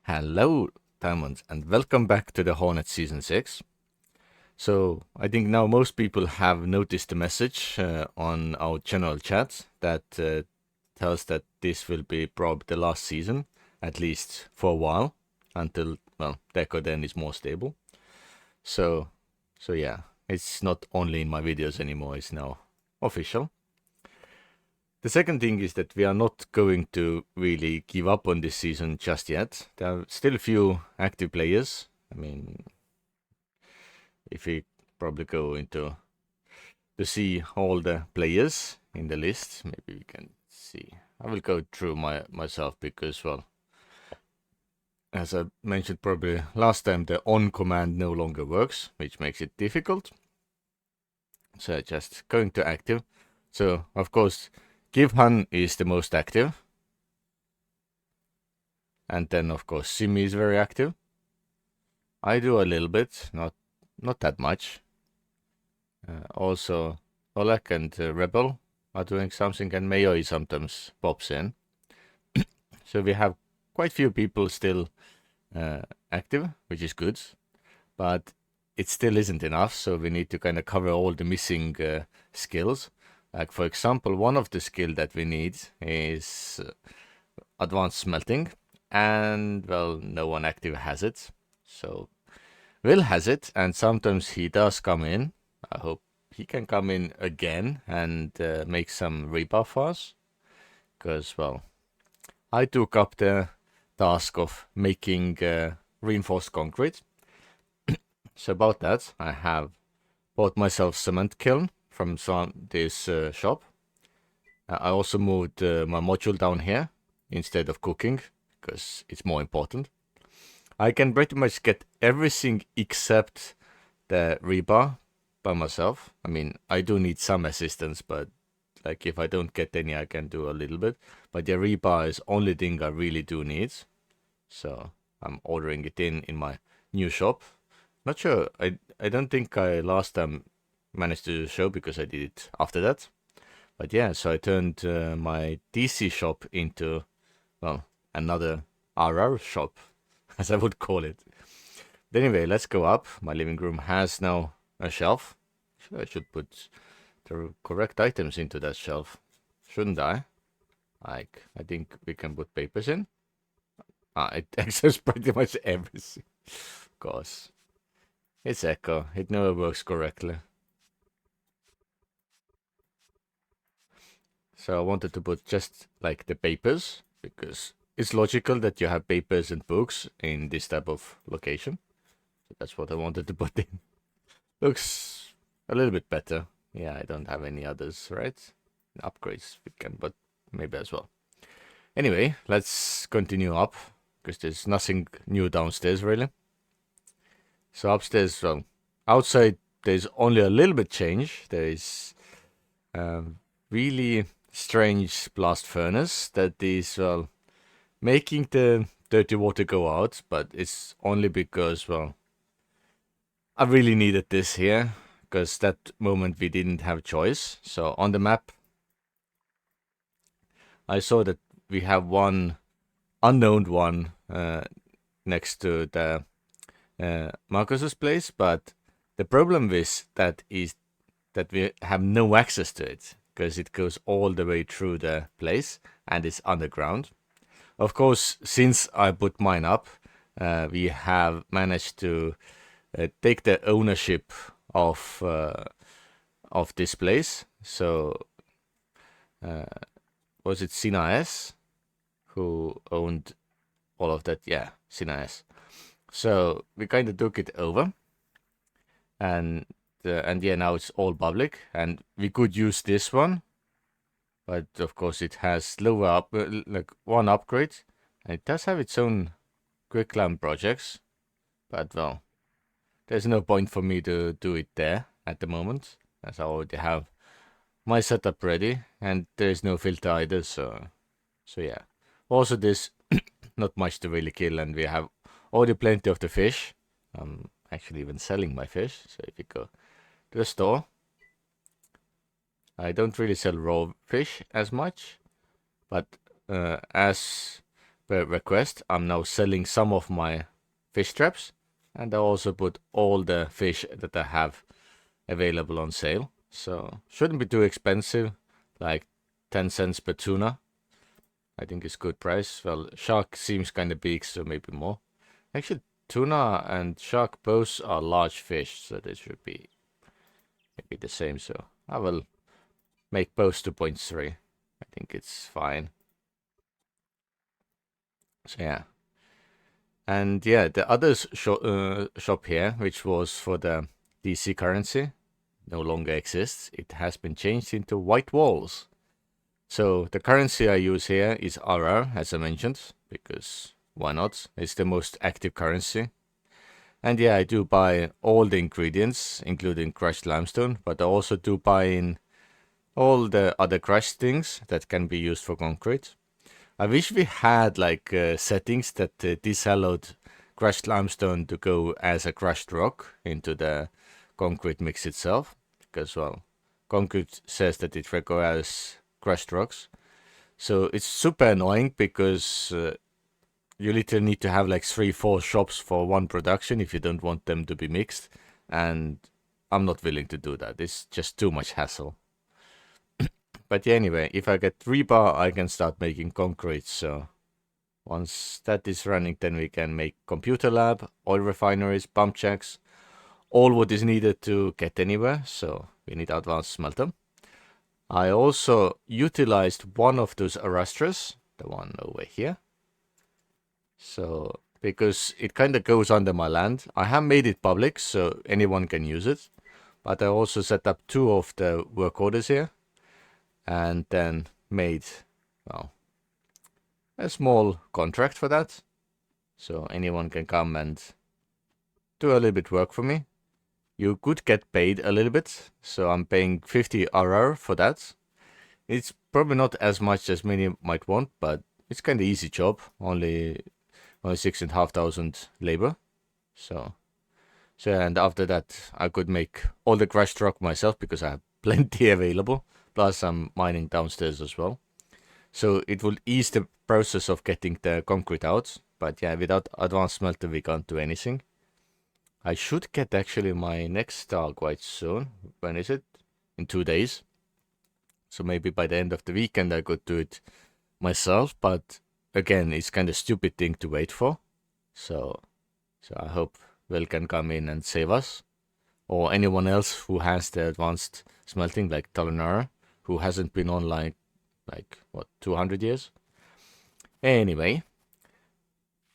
Hello, Diamonds, and welcome back to the Hornet Season 6. So, I think now most people have noticed the message on our general chat that tells that this will be probably the last season, at least for a while, until, well, Deco then is more stable. So yeah, it's not only in my videos anymore, it's now official. The second thing is that we are not going to really give up on this season just yet. There are still a few active players. I mean, if we probably go into to see all the players in the list, maybe we can see. I will go through myself because, well, as I mentioned probably last time, the on command no longer works, which makes it difficult. So just going to active. So of course, GiveHun is the most active. And then of course Simi is very active. I do a little bit, not that much. Also Oleg and Rebel are doing something, and Mayoi sometimes pops in. So we have quite few people still active, which is good, but it still isn't enough, so we need to kind of cover all the missing skills. Like for example, one of the skill that we need is advanced smelting, and well, no one active has it. So Will has it, and sometimes he does come in. I hope he can come in again and make some rebuff for us. Because, well, I took up the task of making reinforced concrete. So about that, I have bought myself cement kiln from this shop. I also moved my module down here instead of cooking, because it's more important. I can pretty much get everything except the rebar by myself. I mean, I do need some assistance, but like if I don't get any, I can do a little bit. But the rebar is only thing I really do need. So I'm ordering it in my new shop. Not sure. I don't think I last time managed to show because I did it after that. But yeah, so I turned my DC shop into, well, another RR shop, as I would call it. But anyway, let's go up. My living room has now a shelf. I should put the correct items into that shelf, shouldn't I? Like, I think we can put papers in. It accesses pretty much everything. Of course. It's Echo. It never works correctly. So I wanted to put just like the papers, because it's logical that you have papers and books in this type of location. So that's what I wanted to put in. Looks a little bit better. Yeah, I don't have any others, right? Upgrades we can, but maybe as well. Anyway, let's continue up, because there's nothing new downstairs really. So upstairs, well, outside there's only a little bit change. There is really strange blast furnace that is, well, making the dirty water go out, but it's only because, well, I really needed this here, because that moment we didn't have choice. So on the map, I saw that we have one unknown one next to the Marcus's place, but the problem with that is that we have no access to it, because it goes all the way through the place and it's underground. Of course, since I put mine up, we have managed to take the ownership of this place. So was it Sinaes who owned all of that? Yeah, Sinaes. So we kind of took it over, and yeah, now it's all public, and we could use this one, but of course it has lower up, like one upgrade, and it does have its own quicklime projects, but well, there's no point for me to do it there at the moment, as I already have my setup ready, and there's no filter either, so yeah. Also, there's not much to really kill, and we have already plenty of the fish. I'm actually even selling my fish, so if you go to the store, I don't really sell raw fish as much, but as per request, I'm now selling some of my fish traps, and I also put all the fish that I have available on sale. So shouldn't be too expensive, like 10 cents per tuna. I think it's good price. Well, shark seems kind of big, so maybe more. Actually, tuna and shark both are large fish, so they should be maybe the same. So I will make both 2.3. I think it's fine. So yeah. And yeah, the other shop here, which was for the DC currency, no longer exists. It has been changed into white walls. So the currency I use here is RR, as I mentioned, because why not? It's the most active currency. And yeah, I do buy all the ingredients, including crushed limestone, but I also do buy in all the other crushed things that can be used for concrete. I wish we had like settings that disallowed crushed limestone to go as a crushed rock into the concrete mix itself, because well, concrete says that it requires crushed rocks. So it's super annoying because you literally need to have like 3-4 shops for one production if you don't want them to be mixed, and I'm not willing to do that. It's just too much hassle. But yeah, anyway, if I get rebar, I can start making concrete. So once that is running, then we can make computer lab, oil refineries, pump jacks, all what is needed to get anywhere. So we need advanced smelter. I also utilized one of those arresters, the one over here. So because it kind of goes under my land, I have made it public so anyone can use it. But I also set up 2 of the work orders here, and then made, well, a small contract for that. So anyone can come and do a little bit work for me. You could get paid a little bit, so I'm paying 50 RR for that. It's probably not as much as many might want, but it's kind of easy job. Only 6,500 labor. So and after that I could make all the crushed rock myself because I have plenty available. Plus I'm mining downstairs as well. So it will ease the process of getting the concrete out. But yeah, without advanced smelter we can't do anything. I should get actually my next star quite soon. When is it? In 2 days. So maybe by the end of the weekend I could do it myself. But again, it's kind of stupid thing to wait for. So I hope Will can come in and save us. Or anyone else who has the advanced smelting like Talanara, who hasn't been online like, what, 200 years? Anyway,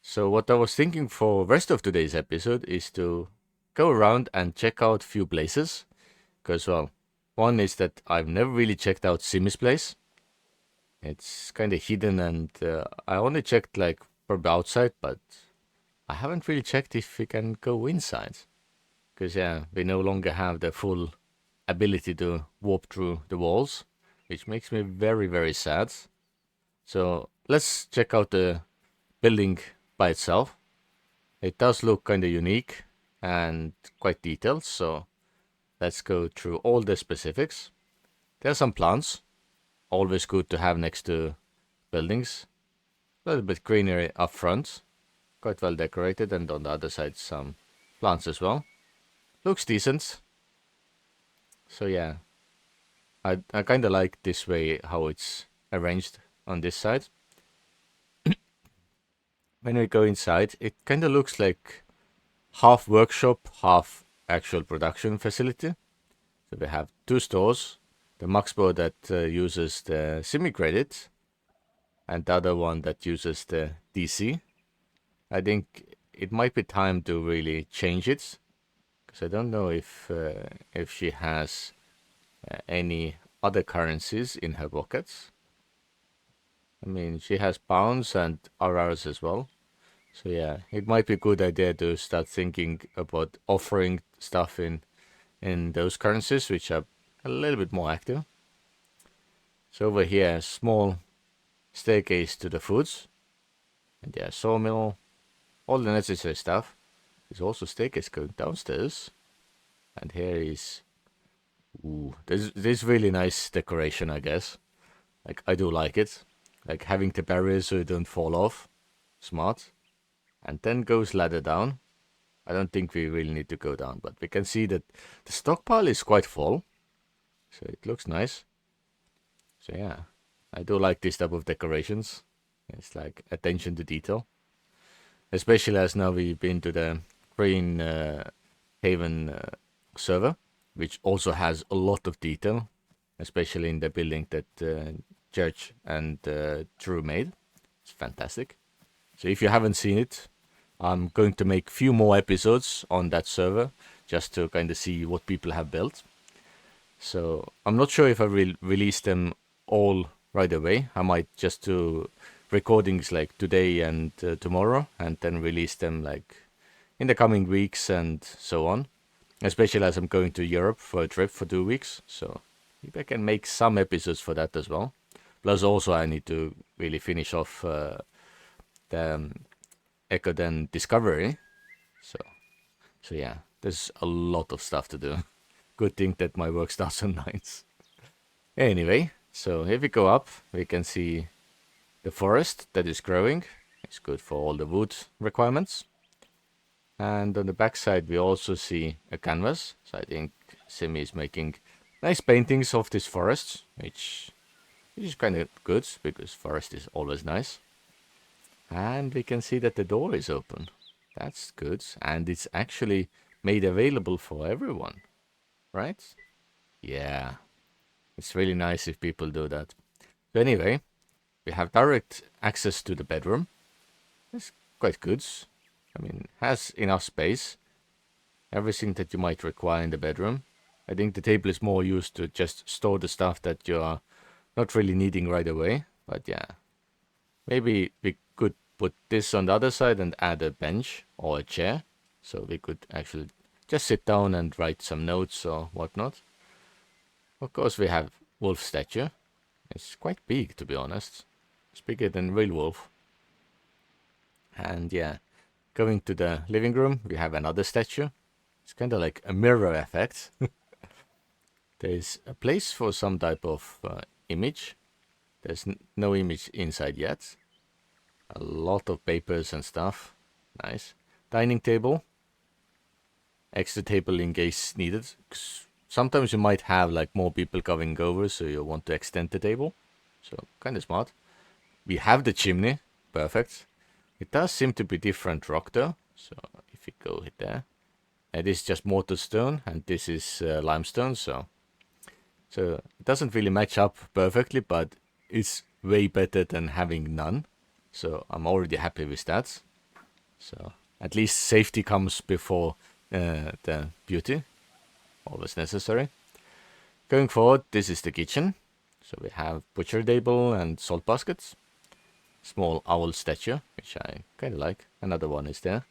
so what I was thinking for rest of today's episode is to go around and check out few places. Because, well, one is that I've never really checked out Simi's place. It's kind of hidden, and I only checked like probably outside, but I haven't really checked if we can go inside. Because yeah, we no longer have the full ability to warp through the walls, which makes me very, very sad. So let's check out the building by itself. It does look kind of unique and quite detailed, so let's go through all the specifics. There are some plants, always good to have next to buildings. A little bit greenery up front, quite well decorated, and on the other side some plants as well. Looks decent. So yeah, I kind of like this way how it's arranged on this side. When we go inside, it kind of looks like half workshop, half actual production facility. So we have 2 stores. The Maxbo that uses the semi-credit, and the other one that uses the DC. I think it might be time to really change it, because I don't know if she has any other currencies in her pockets. I mean, she has pounds and RRs as well. So yeah, it might be a good idea to start thinking about offering stuff in those currencies, which are a little bit more active. So over here, a small staircase to the foods. And yeah, sawmill, all the necessary stuff. There's also staircase going downstairs. And here is... Ooh, there's really nice decoration, I guess. Like, I do like it. Like having the barriers so you don't fall off. smart. And then goes ladder down. I don't think we really need to go down, but we can see that the stockpile is quite full. So it looks nice. So yeah, I do like this type of decorations. It's like attention to detail. Especially as now we've been to the Green Haven server, which also has a lot of detail, especially in the building that Church and Drew made. It's fantastic. So if you haven't seen it, I'm going to make few more episodes on that server just to kind of see what people have built. So I'm not sure if I will release them all right away. I might just do recordings like today and tomorrow, and then release them like in the coming weeks and so on. Especially as I'm going to Europe for a trip for 2 weeks, so maybe I can make some episodes for that as well. Plus, also I need to really finish off the Ecoden Discovery. So yeah, there's a lot of stuff to do. Good thing that my work starts on 9s. Anyway, so if we go up, we can see the forest that is growing. It's good for all the wood requirements. And on the back side, we also see a canvas. So I think Simi is making nice paintings of this forest, which is kind of good because forest is always nice. And we can see that the door is open. That's good. And it's actually made available for everyone, right? Yeah, it's really nice if people do that. So anyway, we have direct access to the bedroom. It's quite good. I mean, has enough space. Everything that you might require in the bedroom. I think the table is more used to just store the stuff that you are not really needing right away. But yeah, maybe we could put this on the other side and add a bench or a chair. So we could actually just sit down and write some notes or whatnot. Of course, we have wolf statue. It's quite big, to be honest. It's bigger than real wolf. And yeah, going to the living room, we have another statue. It's kind of like a mirror effect. There's a place for some type of image. There's no image inside yet. A lot of papers and stuff. Nice. Dining table. Extra table in case needed. Sometimes you might have like more people coming over, so you want to extend the table. So kind of smart. We have the chimney. Perfect. It does seem to be different rock though. So if we go hit there. It is just mortar stone and this is limestone, so it doesn't really match up perfectly, but it's way better than having none. So I'm already happy with that. So at least safety comes before the beauty. Always necessary. Going forward, this is the kitchen. So we have butcher table and salt baskets. Small owl statue, which I kind of like. Another one is there.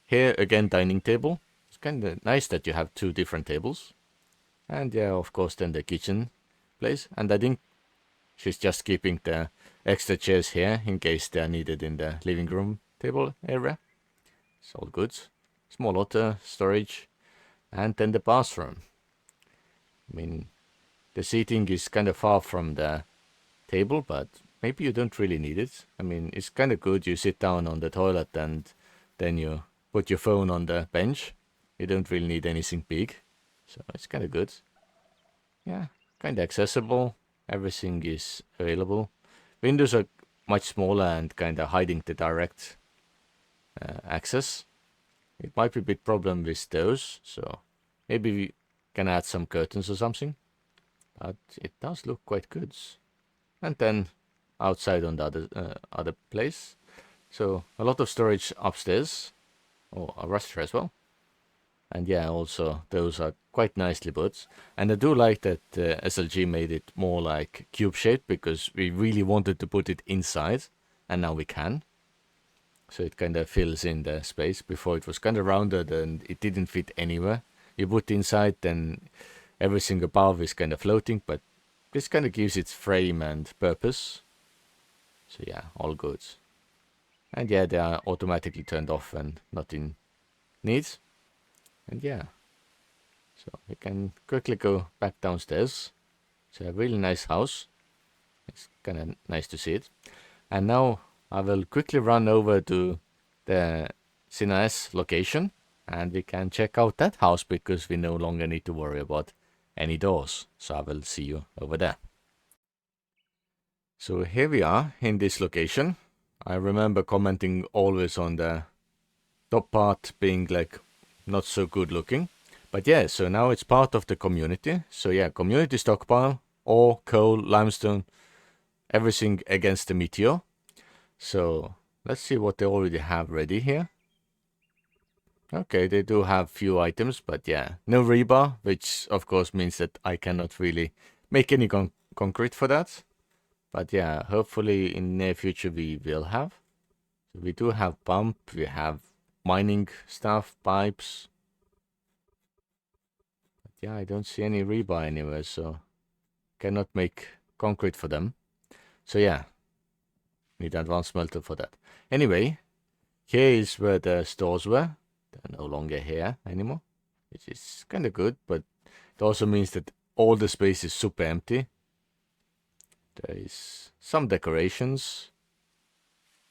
Here again, dining table. It's kind of nice that you have 2 different tables. And yeah, of course, then the kitchen place. And I think she's just keeping the extra chairs here in case they are needed in the living room table area. It's all good. Small otter storage. And then the bathroom. I mean, the seating is kind of far from the table, but maybe you don't really need it. I mean, it's kind of good. You sit down on the toilet and then you put your phone on the bench. You don't really need anything big. So it's kind of good. Yeah, kind of accessible. Everything is available. Windows are much smaller and kind of hiding the direct access. It might be a bit problem with those. So maybe we can add some curtains or something. But it does look quite good. And then outside on the other place. So a lot of storage upstairs. Oh, a raster as well. And yeah, also those are quite nicely put. And I do like that SLG made it more like cube shaped because we really wanted to put it inside and now we can. So it kind of fills in the space. Before it was kind of rounded and it didn't fit anywhere. You put inside, then everything above is kind of floating, but this kind of gives it frame and purpose. So yeah, all good. And yeah, they are automatically turned off and not in need. And yeah, so we can quickly go back downstairs. It's a really nice house. It's kind of nice to see it. And now I will quickly run over to the Sinaes location and we can check out that house because we no longer need to worry about any doors. So I will see you over there. So here we are in this location. I remember commenting always on the top part being like not so good looking. But yeah, so now it's part of the community. So yeah, community stockpile, ore, coal, limestone, everything against the meteor. So let's see what they already have ready here. Okay, they do have few items, but yeah, no rebar, which of course means that I cannot really make any concrete for that. But yeah, hopefully in near future we will have. So we do have pump, we have mining stuff, pipes. But yeah, I don't see any rebar anywhere, so cannot make concrete for them. So yeah, need advanced smelter for that. Anyway, here is where the stores were. They're no longer here anymore, which is kind of good, but it also means that all the space is super empty. There is some decorations.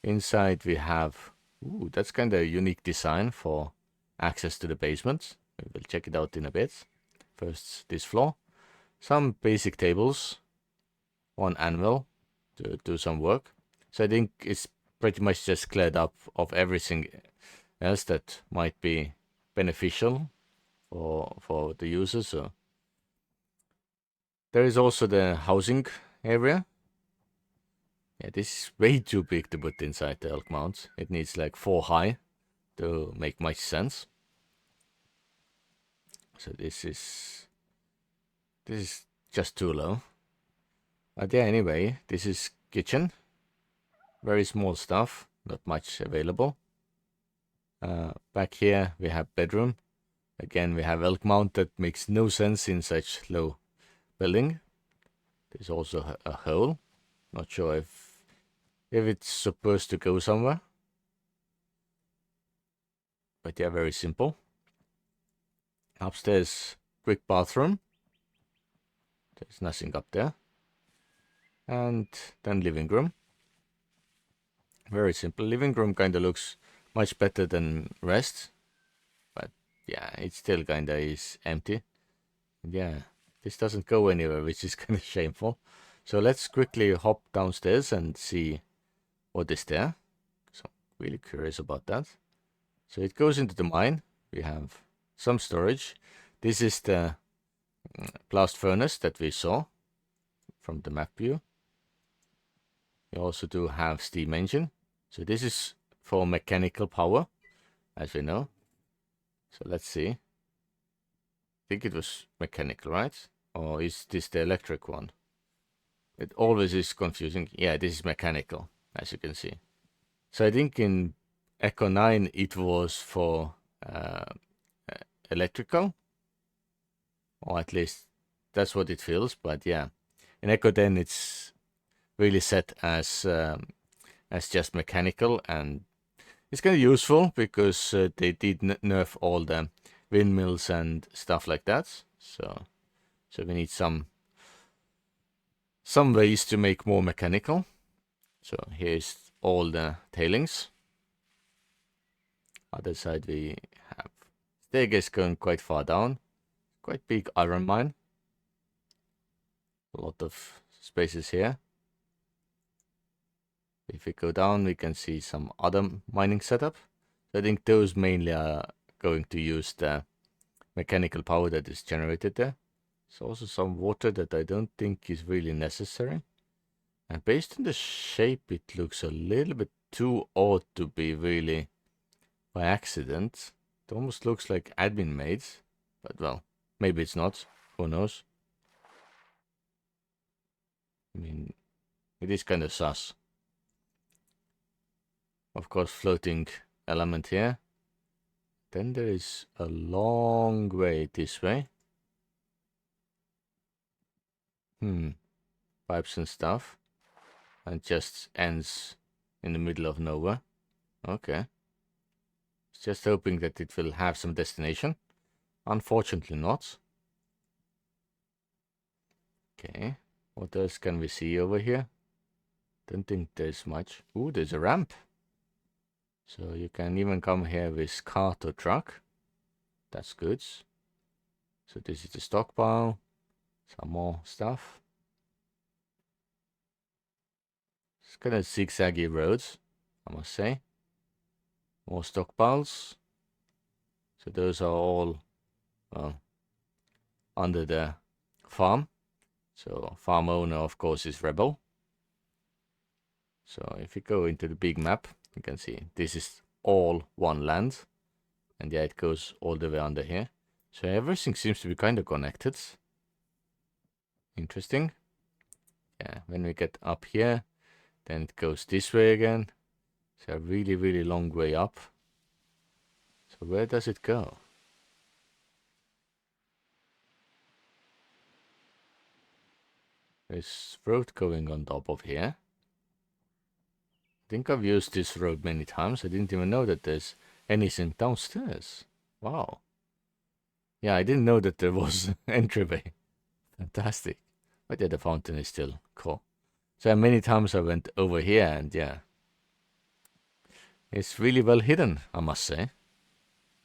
Inside we have, ooh, that's kind of a unique design for access to the basement. We will check it out in a bit. First, this floor. Some basic tables. One anvil to do some work. So I think it's pretty much just cleared up of everything else that might be beneficial for the user. So there is also the housing area. Yeah, this is way too big to put inside the elk mount. It needs like 4 high to make much sense. So this is just too low. But yeah, anyway, this is kitchen. Very small stuff, not much available. Back here we have bedroom. Again, we have elk mount that makes no sense in such low building. There's also a hole. Not sure if it's supposed to go somewhere. But yeah, very simple. Upstairs, quick bathroom. There's nothing up there. And then living room. Very simple. Living room kind of looks much better than rest. But yeah, it still kind of is empty. Yeah, this doesn't go anywhere, which is kind of shameful. So let's quickly hop downstairs and see what is there. So I'm really curious about that. So it goes into the mine. We have some storage. This is the blast furnace that we saw from the map view. We also do have steam engine. So this is for mechanical power, as we know. So let's see. I think it was mechanical, right? Or is this the electric one? It always is confusing. Yeah, this is mechanical, as you can see. So I think in Echo 9 it was for electrical. Or at least that's what it feels. But yeah, in Echo 10 it's really set as just mechanical, and it's kind of useful because they did nerf all the windmills and stuff like that. So we need some ways to make more mechanical. So here's all the tailings. Other side we have staircase going quite far down. Quite big iron mine. A lot of spaces here. If we go down, we can see some other mining setup. So I think those mainly are going to use the mechanical power that is generated there. There's also some water that I don't think is really necessary. And based on the shape, it looks a little bit too odd to be really by accident. It almost looks like admin made, but well, maybe it's not. Who knows? I mean, it is kind of sus. Of course, floating element here. Then there is a long way this way. Pipes and stuff. And just ends in the middle of nowhere. Okay. Just hoping that it will have some destination. Unfortunately not. Okay. What else can we see over here? Don't think there's much. Ooh, there's a ramp. So you can even come here with cart or truck. That's good. So this is the stockpile. Some more stuff. It's kind of zigzaggy roads, I must say. More stockpiles. So those are all, well, under the farm. So farm owner, of course, is Rebel. So if you go into the big map, you can see this is all one land. And yeah, it goes all the way under here. So everything seems to be kind of connected. Interesting. Yeah, when we get up here, then it goes this way again. It's a really, really long way up. So where does it go? There's road going on top of here. I think I've used this road many times. I didn't even know that there's anything downstairs. Wow. Yeah, I didn't know that there was an entryway. Fantastic. But yeah, the fountain is still cool. So many times I went over here and yeah. It's really well hidden, I must say.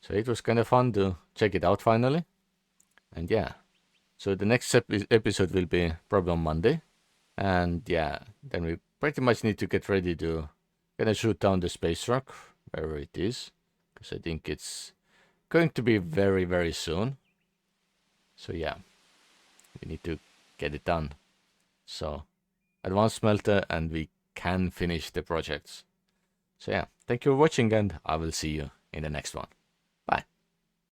So it was kind of fun to check it out finally. And yeah. So the next episode will be probably on Monday. And yeah, then we pretty much need to get ready to gonna shoot down the space truck, wherever it is. Because I think it's going to be very, very soon. So yeah, we need to get it done. So, advanced smelter and we can finish the projects. So yeah, thank you for watching and I will see you in the next one.